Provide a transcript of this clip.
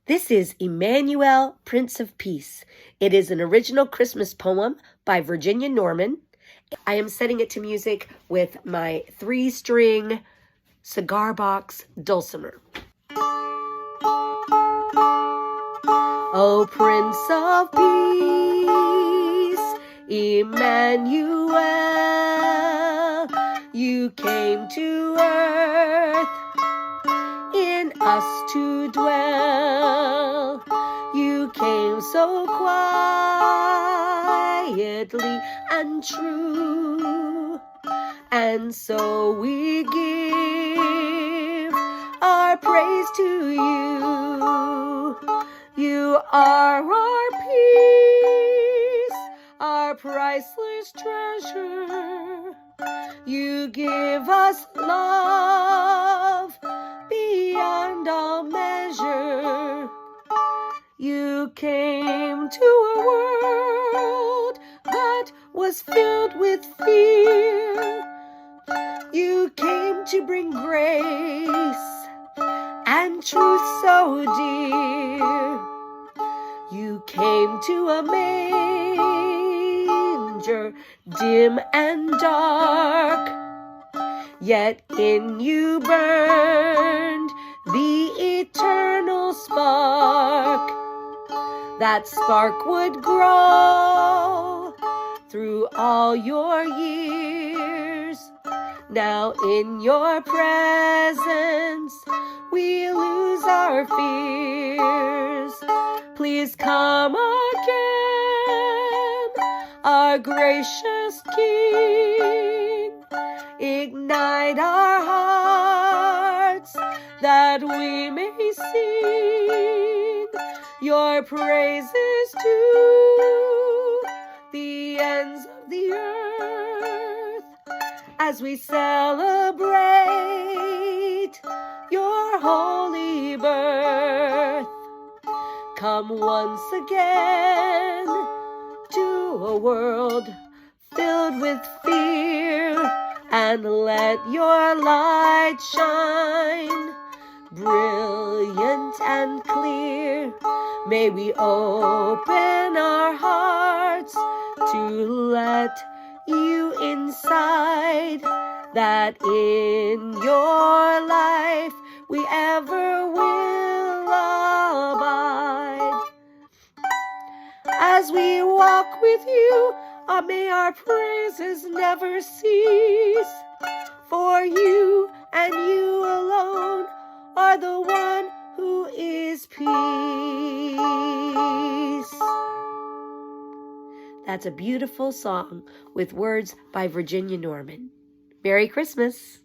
This is Immanuel, Prince of Peace. It is an original Christmas poem by Virginia Norman. I am setting it to music with my 3-string cigar box dulcimer. O Prince of Peace, Immanuel, you came to earth in us to dwell. You came so quietly and true, and so we give our praise to you. You are our peace, our priceless treasure. You give us love beyond all measure. You came to a world that was filled with fear. You came to bring grace and truth so dear. You came to a manger dim and dark, yet in you burned the eternal spark. That spark would grow through all your years. Now in your presence we lose our fears. Please come again, our gracious King. Ignite our hearts that we may sing your praises to the ends of the earth as we celebrate your holy birth. Come once again to a world filled with fear, and let your light shine brilliant and clear. May we open our hearts to let you inside, that in your life we ever will abide. As we walk with you, may our praises never cease. For you and you alone are the one who is peace. That's a beautiful song with words by Virginia Norman. Merry Christmas.